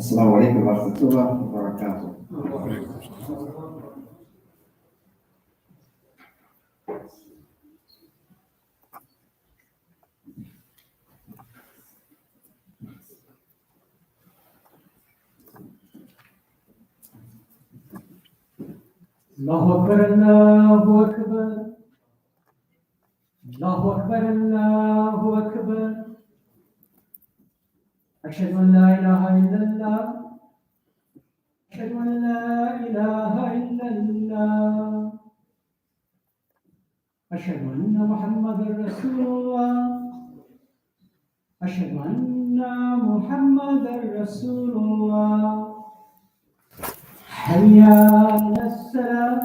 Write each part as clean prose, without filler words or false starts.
Assalamu alaikum wa rahmatullahi wa barakatuh. Allahu Akbar, Allahu Akbar. Allahu Akbar, Allahu Akbar. Ashhadu an la ilaha illallah. Ashhadu an la ilaha illallah. Ashhadu anna Muhammadar Rasulullah. Ashhadu anna Muhammadar Rasulullah. حي على السلام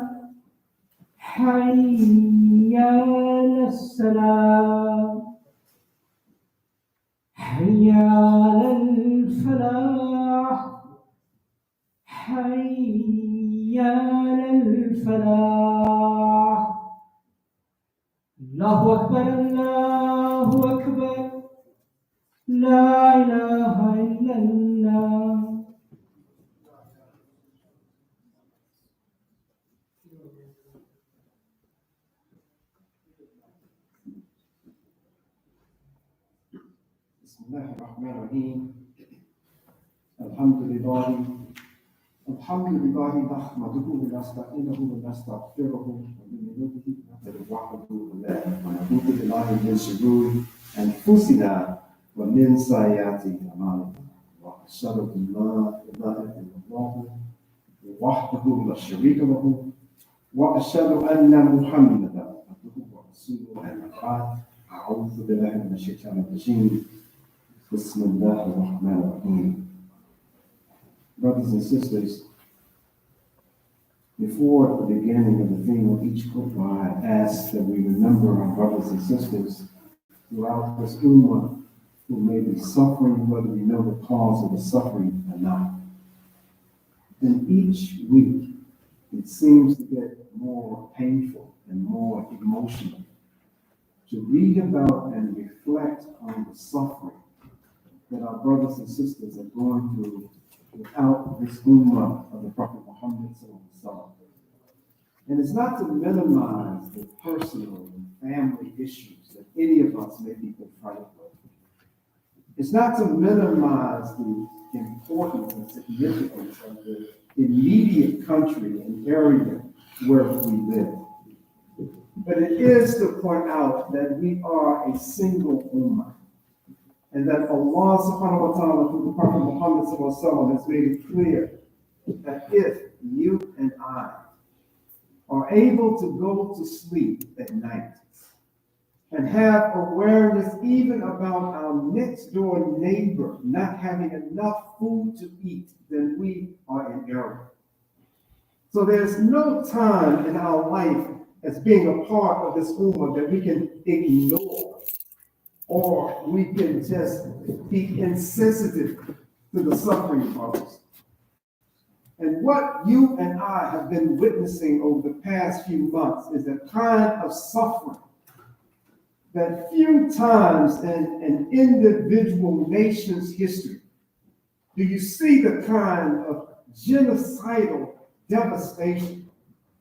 حي على السلام حي على الفلاح حي على الفلاح الله أكبر الله أكبر لا إله إلا الله. Bismillahir Rahmanir Rahim. Alhamdulillah nahmaduhu wa nasta'inuhu wa nastaghfiruhu wa nu'minu bihi wa na'udhu billahi min shururi anfusina wa min sayyiati a'malina. Wa ashhadu an la ilaha illallah wahdahu la sharika lahu wa ashhadu anna Muhammadan abduhu wa rasuluhu amma ba'd. A'udhu billahi minash shaitanir rajim. Bismillahir Rahmanir Rahim. Brothers and sisters, before the beginning of the theme of each Khutbah, I ask that we remember our brothers and sisters throughout this ummah who may be suffering, whether we know the cause of the suffering or not. And each week, it seems to get more painful and more emotional to read about and reflect on the suffering that our brothers and sisters are going through without this ummah of the Prophet Muhammad sallallahu alaihi wasallam. And it's not to minimize the personal and family issues that any of us may be confronted with. It's not to minimize the importance and significance of the immediate country and area where we live. But it is to point out that we are a single ummah, and that Allah subhanahu wa ta'ala through the Prophet Muhammad sallallahu alaihi wasallam has made it clear that if you and I are able to go to sleep at night and have awareness even about our next door neighbor not having enough food to eat, then we are in error. So there's no time in our life as being a part of this ummah that we can ignore, or we can just be insensitive to the suffering of others. And what you and I have been witnessing over the past few months is a kind of suffering that few times in an individual nation's history do you see the kind of genocidal devastation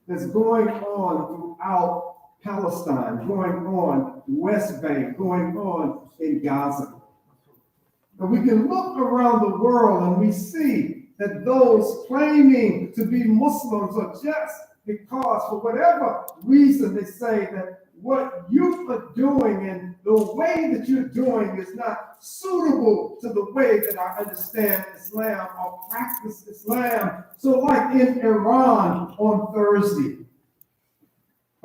that's going on throughout Palestine, going on West Bank, going on in Gaza. And we can look around the world and we see that those claiming to be Muslims are just because for whatever reason they say that what you are doing and the way that you're doing is not suitable to the way that I understand Islam or practice Islam. So like in Iran on Thursday,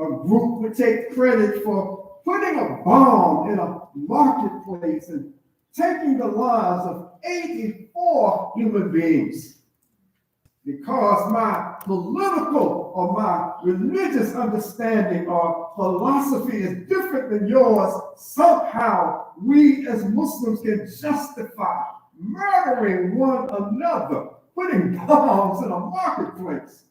a group would take credit for putting a bomb in a marketplace and taking the lives of 84 human beings. Because my political or my religious understanding or philosophy is different than yours, somehow we as Muslims can justify murdering one another, putting bombs in a marketplace.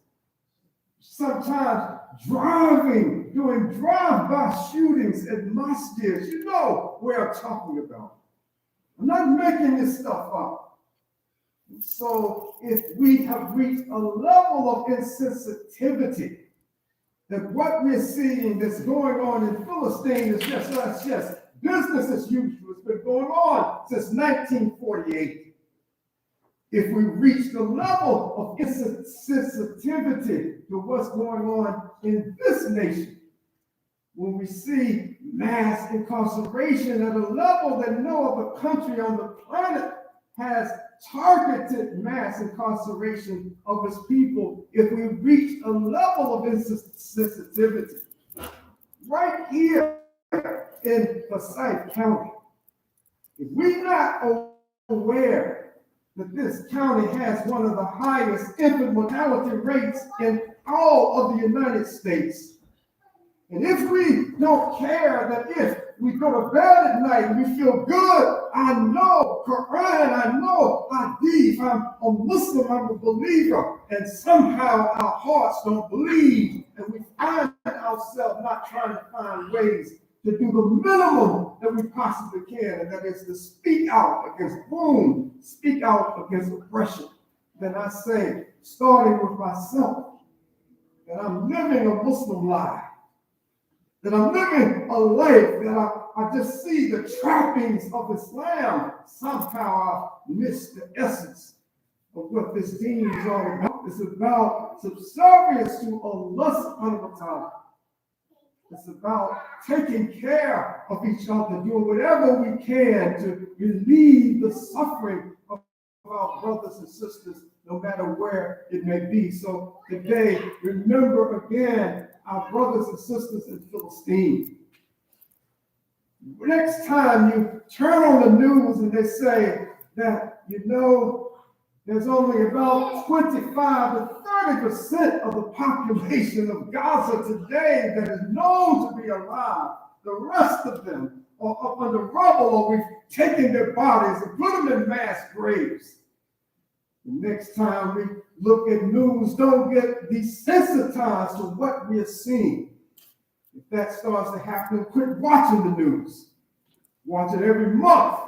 Sometimes driving, doing drive-by shootings at masjids. You know where I'm talking about. I'm not making this stuff up. And so if we have reached a level of insensitivity that what we're seeing that's going on in Philistine is just business as usual. It's been going on since 1948. If we reach the level of insensitivity to what's going on in this nation, when we see mass incarceration at a level that no other country on the planet has targeted mass incarceration of its people, if we reach a level of insensitivity right here in Forsyth County, if we're not aware that this county has one of the highest infant mortality rates in all of the United States, and if we don't care that if we go to bed at night and we feel good, I know Qur'an, I know Hadith, I'm a Muslim, I'm a believer, and somehow our hearts don't believe, and we find ourselves not trying to find ways to do the minimum that we possibly can, and that is to speak out against boom, speak out against oppression. Then I say, starting with myself, that I'm living a Muslim life, that I'm living a life that I just see the trappings of Islam. Somehow I miss the essence of what this deen is all about. It's about subservience to Allah subhanahu wa ta'ala. It's about taking care of each other, doing whatever we can to relieve the suffering of our brothers and sisters, no matter where it may be. So today, remember again our brothers and sisters in Philistine. Next time you turn on the news and they say that, there's only about 25 to 30% of the population of Gaza today that is known to be alive. The rest of them are up under rubble, or we've taken their bodies and put them in mass graves. The next time we look at news, don't get desensitized to what we're seeing. If that starts to happen, quit watching the news. Watch it every month,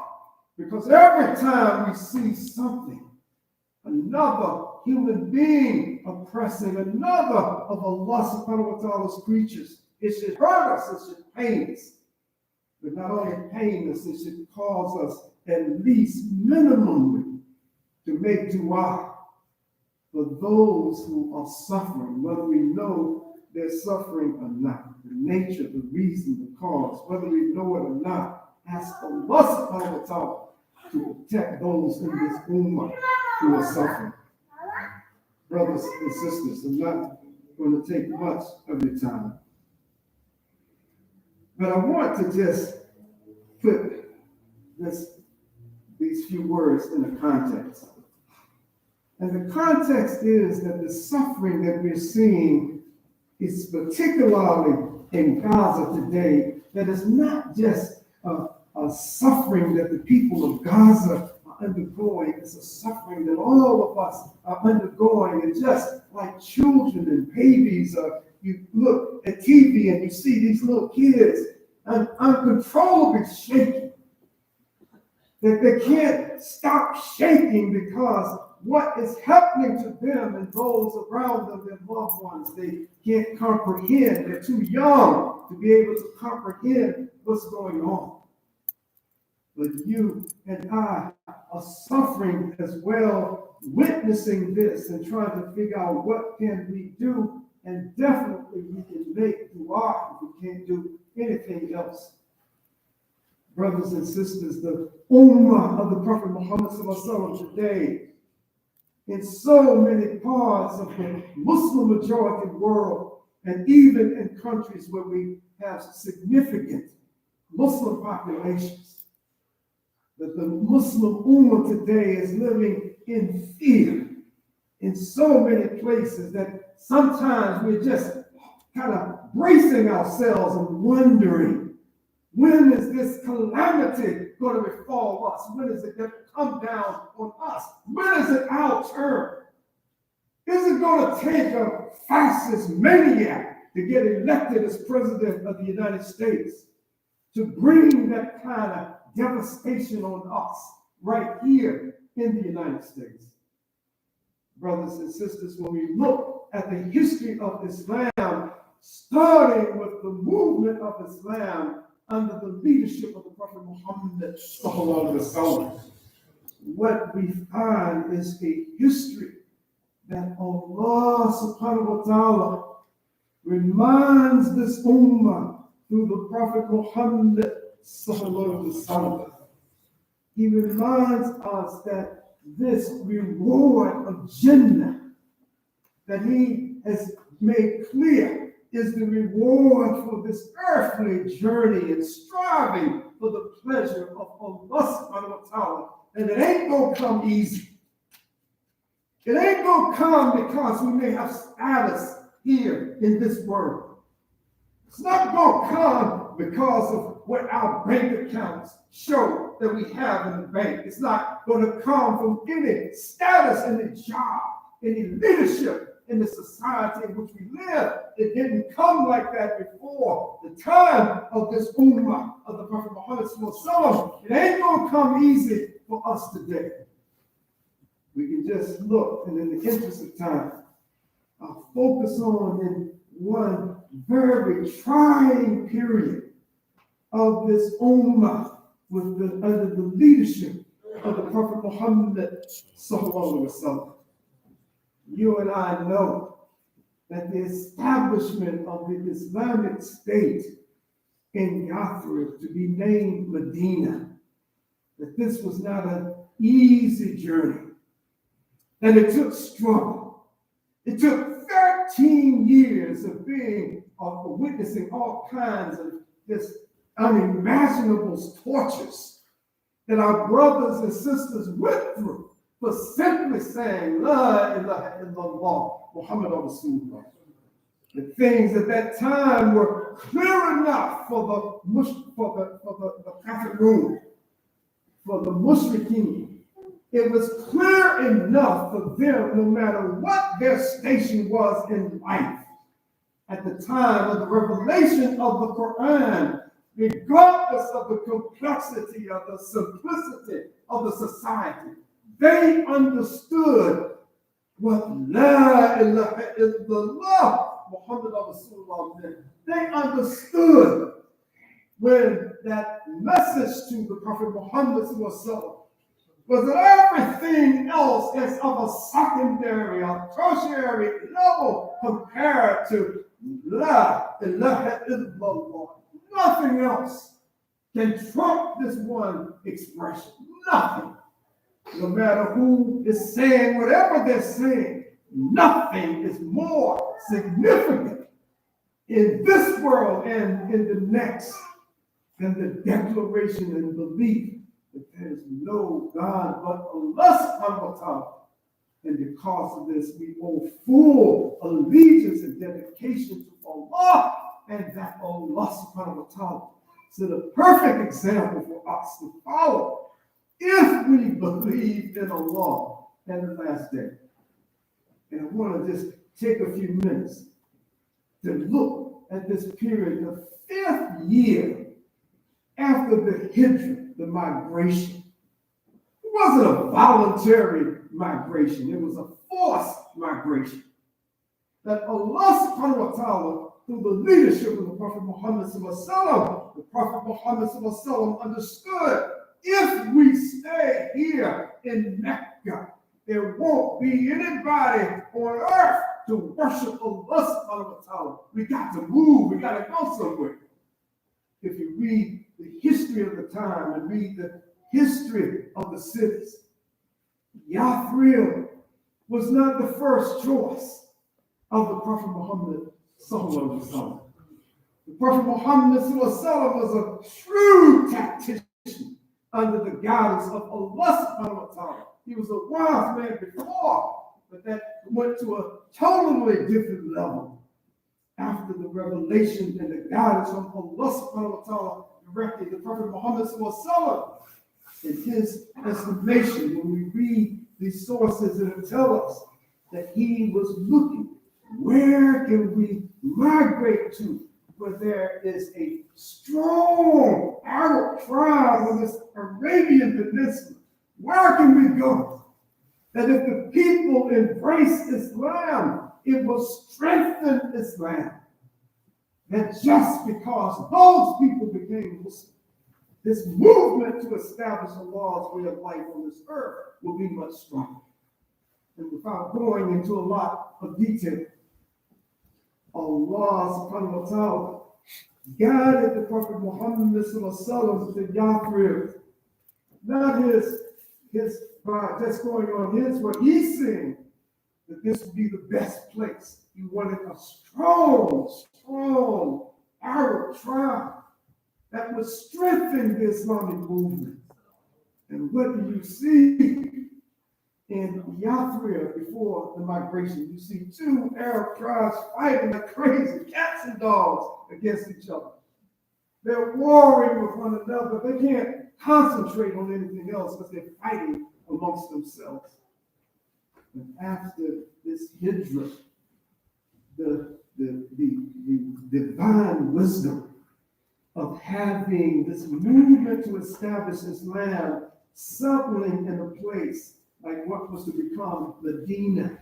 because every time we see something, another human being oppressing another of Allah subhanahu wa ta'ala's creatures, it should hurt us, it should pain us. But not only pain us, it should cause us at least minimally to make dua for those who are suffering, whether we know they're suffering or not. The nature, the reason, the cause, whether we know it or not, ask Allah subhanahu wa ta'ala to protect those in this ummah who are suffering. Brothers and sisters, I'm not going to take much of your time, but I want to just put these few words in a context. And the context is that the suffering that we're seeing is particularly in Gaza today, that is not just a suffering that the people of Gaza are undergoing. It's a suffering that all of us are undergoing. And just like children and babies, you look at TV and you see these little kids uncontrollably shaking, that they can't stop shaking because what is happening to them and those around them, their loved ones, they can't comprehend. They're too young to be able to comprehend what's going on. But you and I are suffering as well, witnessing this and trying to figure out what can we do. And definitely we can make dua if we can't do anything else. Brothers and sisters, the ummah of the Prophet Muhammad today, in so many parts of the Muslim majority world, and even in countries where we have significant Muslim populations, that the Muslim ummah today is living in fear in so many places that sometimes we're just kind of bracing ourselves and wondering, when is this calamity going to befall us? When is it going to come down on us? When is it our turn? Is it going to take a fascist maniac to get elected as president of the United States to bring that kind of devastation on us right here in the United States? brothers and sisters, when we look at the history of Islam, starting with the movement of Islam under the leadership of the Prophet Muhammad sallallahu alaihi wasallam, what we find is a history that Allah subhanahu wa ta'ala reminds this ummah through the Prophet Muhammad sallallahu alaihi wasallam. He reminds us that this reward of Jannah that he has made clear is the reward for this earthly journey and striving for the pleasure of Allah subhanahu wa ta'ala. And it ain't gonna come easy. It ain't gonna come because we may have status here in this world. It's not gonna come because of what our bank accounts show that we have in the bank. It's not gonna come from any status in the job, any leadership in the society in which we live. It didn't come like that before the time of this ummah of the Prophet Muhammad sallallahu alaihi wasallam. It ain't gonna come easy for us today. We can just look, and in the interest of time, I'll focus on in one very trying period of this ummah under the leadership of the Prophet Muhammad sallallahu alaihi wasallam. You and I know that the establishment of the Islamic State in Yathrib, to be named Medina, that this was not an easy journey, that it took struggle. It took 13 years of witnessing all kinds of this unimaginable tortures that our brothers and sisters went through for simply saying, La ilaha illallah, Muhammad Rasulullah. The things at that time were clear enough for the kafirun, for the mushrikeen. It was clear enough for them, no matter what their station was in life, at the time of the revelation of the Qur'an, regardless of the complexity or the simplicity of the society, they understood what La ilaha illallah Muhammad Rasulullah meant. They understood when that message to the Prophet Muhammad was that everything else is of a secondary or tertiary level compared to La ilaha illallah. Nothing else can trump this one expression. Nothing. No matter who is saying whatever they're saying, nothing is more significant in this world and in the next than the declaration and belief that there is no God but Allah subhanahu wa ta'ala. And because of this, we owe full allegiance and dedication to Allah, and that Allah subhanahu wa ta'ala is a perfect example for us to follow if we believe in Allah and the last day. And I want to just take a few minutes to look at this period, the 5th year after the hijrah, the migration. It wasn't a voluntary migration, it was a forced migration. That Allah subhanahu wa ta'ala, through the leadership of the Prophet Muhammad sallallahu alaihi wasallam, the Prophet Muhammad sallallahu alaihi wasallam understood, if we stay here in Mecca, there won't be anybody on earth to worship Allah subhanahu wa ta'ala. We got to move, we got to go somewhere. If you read the history of the time and read the history of the cities, Yathrib was not the first choice of the Prophet Muhammad sallallahu alaihi wasallam. The Prophet Muhammad sallallahu alaihi wasallam was a shrewd tactician under the guidance of Allah subhanahu wa ta'ala. He was a wise man before, but that went to a totally different level after the revelation and the guidance from Allah subhanahu wa ta'ala directly. The Prophet Muhammad sallallahu alaihi wasallam, in his estimation, when we read these sources, it tell us that he was looking, where can we migrate to where there is a strong Arab tribe on this Arabian Peninsula? Where can we go? That if the people embrace Islam, it will strengthen Islam. That just because those people became Muslim, this movement to establish Allah's way of life on this earth will be much stronger. And without going into a lot of detail, Allah subhanahu wa ta'ala guided the Prophet Muhammad sallallahu to Yathrib. Not his just going on his what he's saying, that this would be the best place. He wanted a strong Arab tribe that would strengthen the Islamic movement. And what do you see in Yathrib before the migration? You see two Arab tribes fighting like crazy, cats and dogs against each other. They're warring with one another. They can't concentrate on anything else because they're fighting amongst themselves. And after this hijrah, the divine wisdom of having this movement to establish Islam settling in a place like what was to become Medina,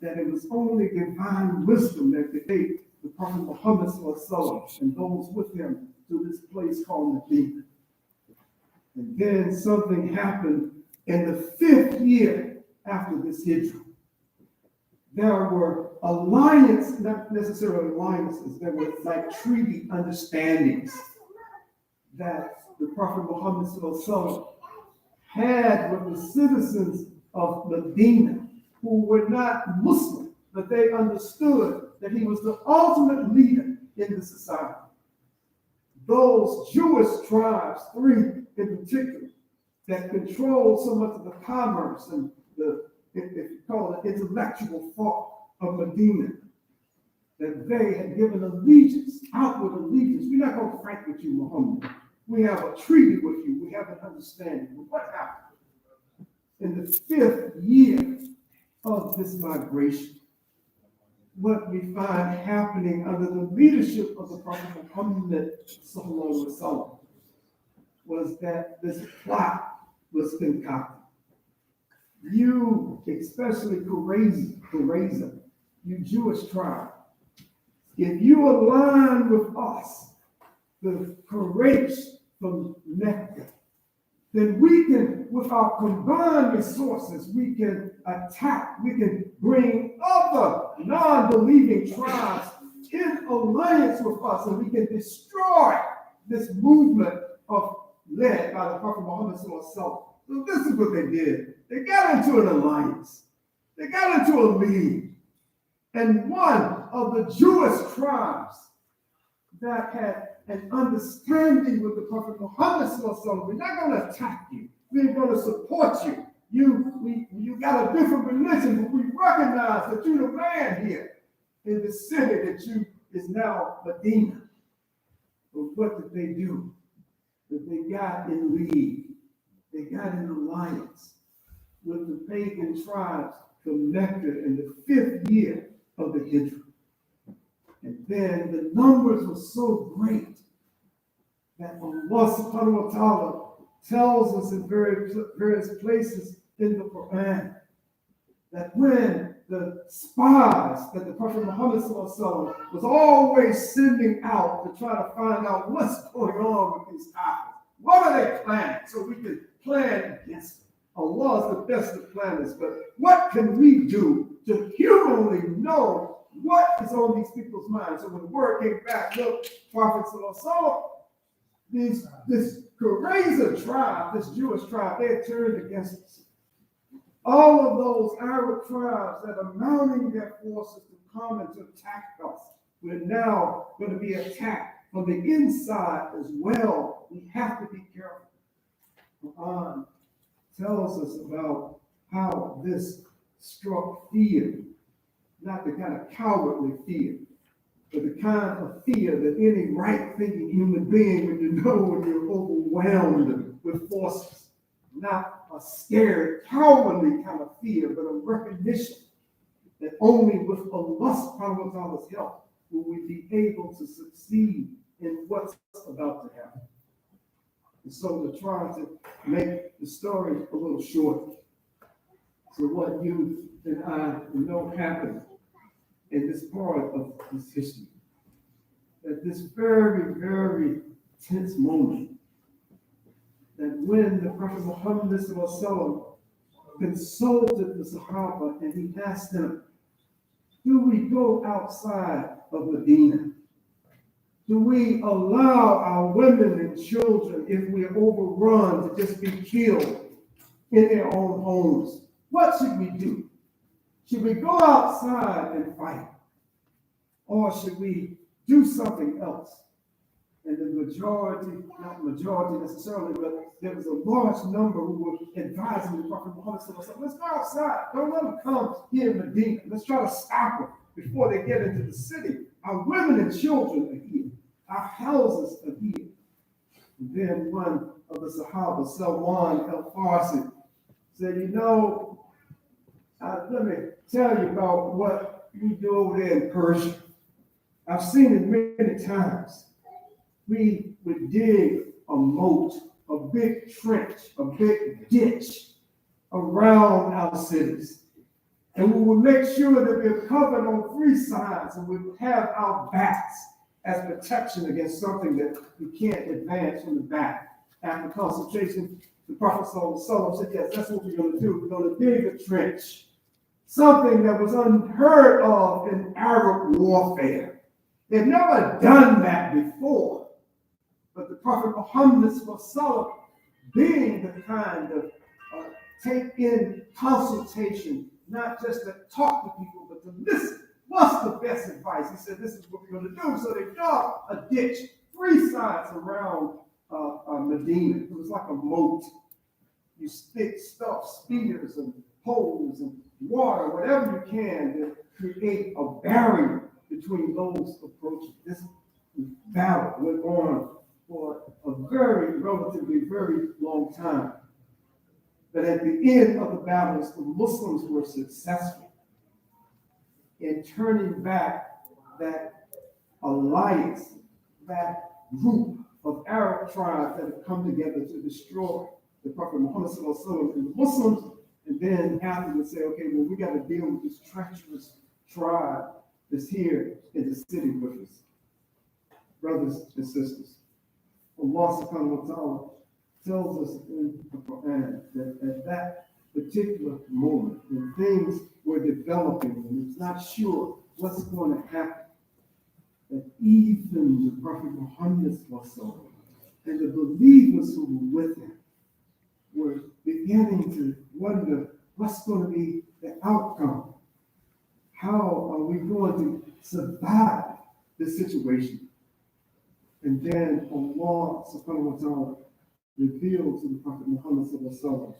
that it was only divine wisdom that could take the Prophet Muhammad and those with him to this place called Medina. And then something happened in the 5th year after this hijrah. There were alliances, not necessarily alliances, there were like treaty understandings that the Prophet Muhammad had with the citizens of Medina who were not Muslim, but they understood that he was the ultimate leader in the society. Those Jewish tribes, 3 in particular, that controlled so much of the commerce and the, if you call it, intellectual thought of Medina, that they had given allegiance, outward allegiance. We're not going to fight with you, Muhammad. We have a treaty with you. We have an understanding. But what happened? In the 5th year of this migration, what we find happening under the leadership of the Prophet Muhammad was that this plot was concocted. You, especially Qurayza, you Jewish tribe, if you align with us, the Quraysh from Mecca, then we can, with our combined resources, we can attack, we can bring other non-believing tribes in alliance with us, and we can destroy this movement led by the Prophet Muhammad. So this is what they did. They got into an alliance. They got into a league. And one of the Jewish tribes that had an understanding with the Prophet Muhammad, we're not going to attack you. We're going to support you. You got a different religion, but we recognize that you're the man here in the city that you is now Medina. But what did they do? That they got in league. They got in alliance with the pagan tribes from Mecca in the 5th year of the Hijrah. And then the numbers were so great that Allah subhanahu wa ta'ala tells us in various places in the Qur'an that when the spies that the Prophet Muhammad was always sending out to try to find out what's going on with these topics, what are they planning so we can plan against them. Allah is the best of planners, but what can we do to humanly know what is on these people's minds? So when the word came back, look, Prophet this Qurayza tribe, this Jewish tribe, they had turned against us. All of those Arab tribes that are mounting their forces to come and to attack us, we're now going to be attacked from the inside as well. We have to be careful. Qur'an tells us about how this struck fear, not the kind of cowardly fear, but the kind of fear that any right-thinking human being when you're overwhelmed with forces. Not a scared, cowardly kind of fear, but a recognition that only with Allah subhanahu wa ta'ala's help will we be able to succeed in what's about to happen. And so to try to make the story a little short, So what you and I know happened in this part of this history, at this very, very tense moment, that when the Prophet Muhammad consulted the Sahaba and he asked them, do we go outside of Medina? Do we allow our women and children, if we are overrun, to just be killed in their own homes? What should we do? Should we go outside and fight? Or should we do something else? And the majority, not majority necessarily, but there was a large number who were advising the Prophet Muhammad, let's go outside. Don't let them come here in Medina. Let's try to stop them before they get into the city. Our women and children are here. Our houses are here. And then one of the Sahaba, Salman al-Farsi, said, let me tell you about what we do over there in Persia. I've seen it many times. We would dig a moat, a big trench, a big ditch around our cities. And we would make sure that we're covered on three sides and we would have our backs as protection against something that we can't advance from the back. After consultation, the Prophet ﷺ said, yes, that's what we're going to do. We're going to dig a trench. Something that was unheard of in Arab warfare. They've never done that before. But the Prophet Muhammad, being the kind of take in consultation, not just to talk to people, but to listen. What's the best advice? He said, this is what we're going to do. So they dug a ditch, three sides around Medina. It was like a moat. You stick stuff, spears and poles and water, whatever you can, to create a barrier between those approaches. This battle went on for a relatively very long time. But at the end of the battles, the Muslims were successful in turning back that alliance, that group of Arab tribes that had come together to destroy the Prophet Muhammad and the Muslims, and then afterwards say, okay, well, we got to deal with this treacherous tribe that's here in the city with us. Brothers and sisters, Allah subhanahu wa ta'ala tells us in the Qur'an that at that particular moment, when things were developing and it's not sure what's going to happen, that even the Prophet Muhammad and the believers who were with him were beginning to wonder what's going to be the outcome. How are we going to survive this situation? And then Allah subhanahu wa ta'ala revealed to the Prophet Muhammad sallallahu alaihi wasallam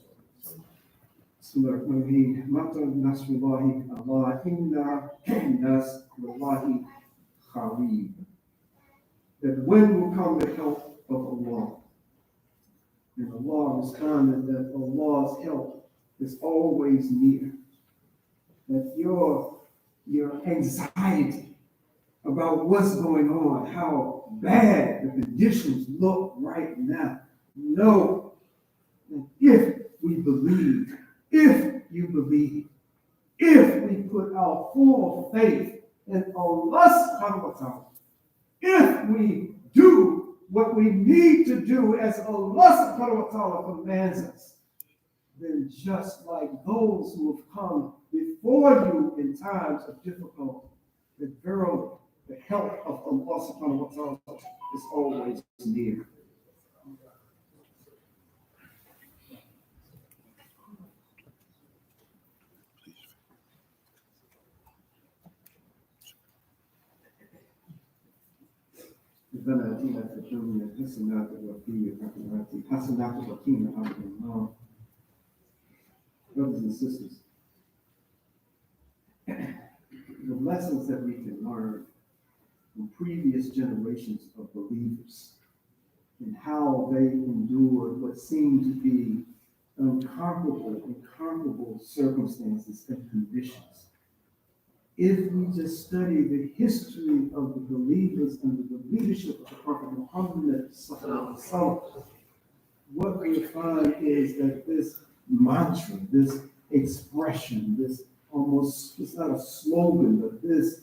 that when will come the help of Allah? And Allah responded that Allah's help is always near. That your anxiety about what's going on, how bad the conditions look right now. Know that if we believe, if you believe, if we put our full faith in Allah subhanahu wa ta'ala, if we do what we need to do as Allah subhanahu wa ta'ala commands us, then just like those who have come before you in times of difficulty, that verily the help of Allah subhanahu wa ta'ala is always near. ربنا آتنا في الدنيا حسنة وفي الآخرة حسنة وقنا عذاب النار. Brothers and sisters, the lessons that we can learn from previous generations of believers and how they endured what seemed to be incomparable circumstances and conditions. If we just study the history of the believers under the leadership of the Prophet Muhammad, what we find is that this mantra, this expression, this almost, it's not a slogan, but this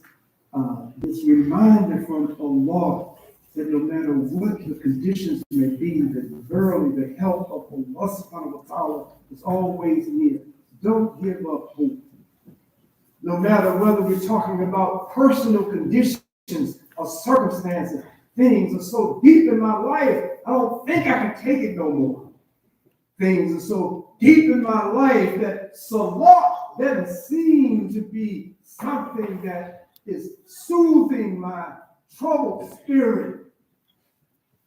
reminder from Allah that no matter what the conditions may be, that verily the help of Allah subhanahu wa ta'ala is always near. Don't give up hope. No matter whether we're talking about personal conditions or circumstances, things are so deep in my life, I don't think I can take it no more. Things are so deep in my life that Salat doesn't seem to be something that is soothing my troubled spirit.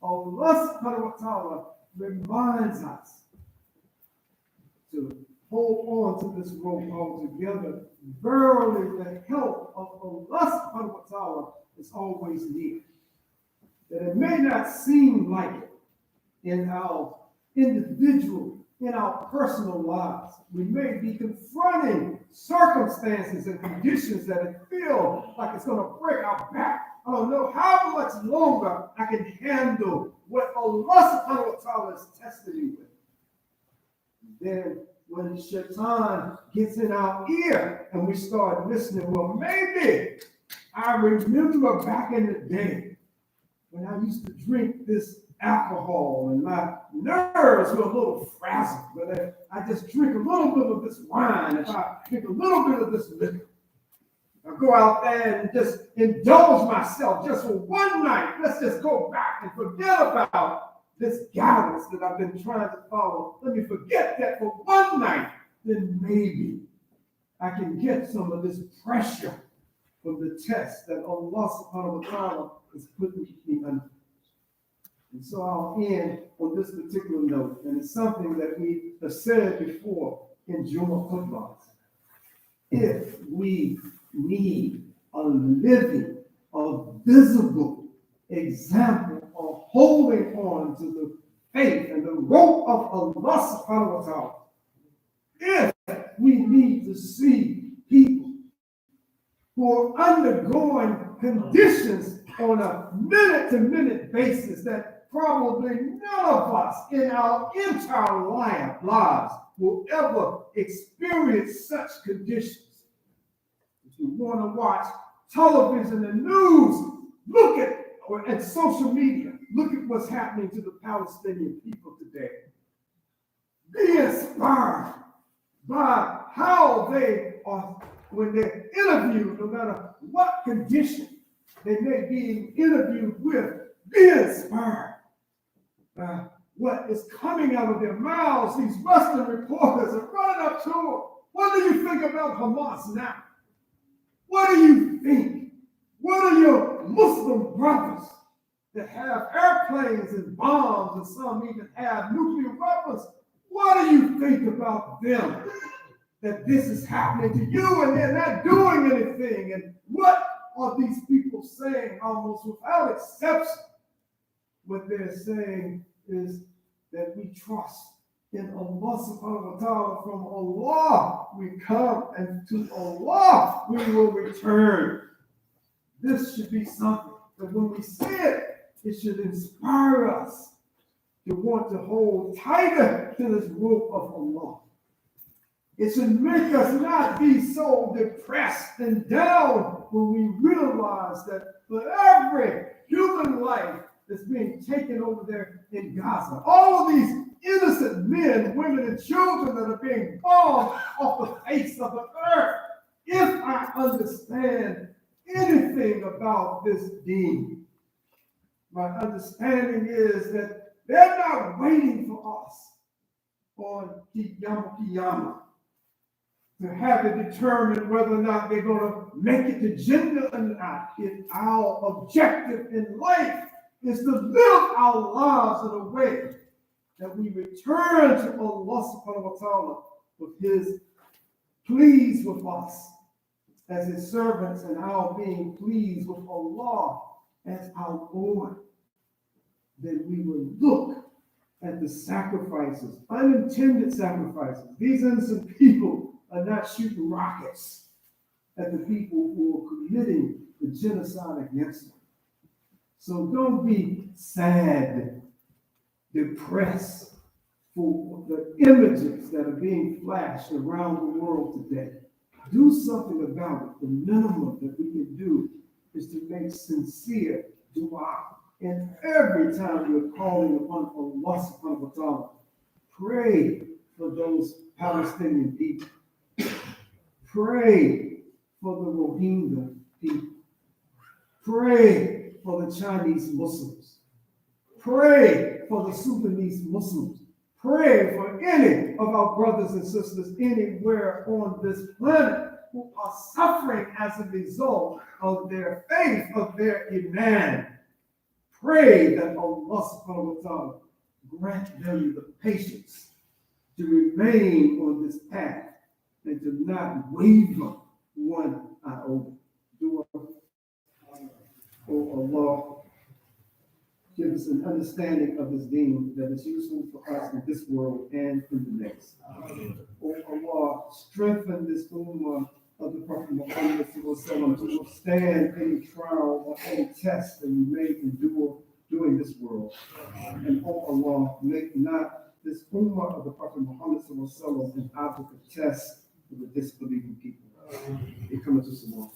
Allah subhanahu wa ta'ala reminds us to hold on to this rope altogether. Verily, the help of Allah subhanahu wa ta'ala is always near. That it may not seem like it in our individual, in our personal lives. We may be confronting circumstances and conditions that it feels like it's going to break our back. I don't know how much longer I can handle what Allah subhanahu wa ta'ala is testing me with. Then when Shaitan gets in our ear and we start listening, well, maybe I remember back in the day when I used to drink this alcohol and my nerves were a little frazzled. But if I just drink a little bit of this wine, if I drink a little bit of this liquor, I go out there and just indulge myself just for one night. Let's just go back and forget about this guidance that I've been trying to follow. Let me forget that for one night. Then maybe I can get some of this pressure from the test that Allah subhanahu wa ta'ala is putting me under. And so I'll end on this particular note, and it's something that we have said before in Jumah Khutbah. If we need a living, a visible example of holding on to the faith and the rope of Allah subhanahu wa ta'ala, if we need to see people who are undergoing conditions on a minute-to-minute basis that probably none of us in our entire lives will ever experience such conditions. If you want to watch television and news, look at social media. Look at what's happening to the Palestinian people today. Be inspired by how they are, when they're interviewed, no matter what condition they may be interviewed with, be inspired by what is coming out of their mouths. These Western reporters are running up to them. What do you think about Hamas now? What do you think? What are your Muslim brothers that have airplanes and bombs, and some even have nuclear weapons? What do you think about them? That this is happening to you and they're not doing anything. And what are these people saying almost without exception? What they're saying is that we trust in Allah subhanahu wa ta'ala. From Allah we come, and to Allah we will return. This should be something that when we see it, it should inspire us to want to hold tighter to this rope of Allah. It should make us not be so depressed and down when we realize that for every human life that's being taken over there in Gaza, all of these innocent men, women, and children that are being bombed off the face of the earth, if I understand anything about this deen, my understanding is that they're not waiting for us on Yom Kippur to have it determine whether or not they're going to make it to Jannah or not. If our objective in life is to live our lives in a way that we return to Allah subhanahu wa ta'ala with His pleased with us as His servants, and our being pleased with Allah as our Lord, then we will look at the sacrifices, unintended sacrifices. These innocent people are not shooting rockets at the people who are committing the genocide against them. So don't be sad, depressed, for the images that are being flashed around the world today. Do something about it. The minimum that we can do is to make sincere dua. And every time you're calling upon Allah subhanahu wa ta'ala, pray for those Palestinian people. Pray for the Rohingya people. Pray for the Chinese Muslims. Pray for the Sudanese Muslims. Pray for any of our brothers and sisters anywhere on this planet who are suffering as a result of their faith, of their iman. Pray that Allah subhanahu wa ta'ala grant them the patience to remain on this path and to not waver one iota. Do oh Allah, give us an understanding of this deen that is useful for us in this world and in the next. Oh Allah, strengthen this ummah of the Prophet Muhammad to withstand any trial or any test that we may endure during this world. And oh Allah, make not this ummah of the Prophet Muhammad an object of test for the disbelieving people. They come into Salat.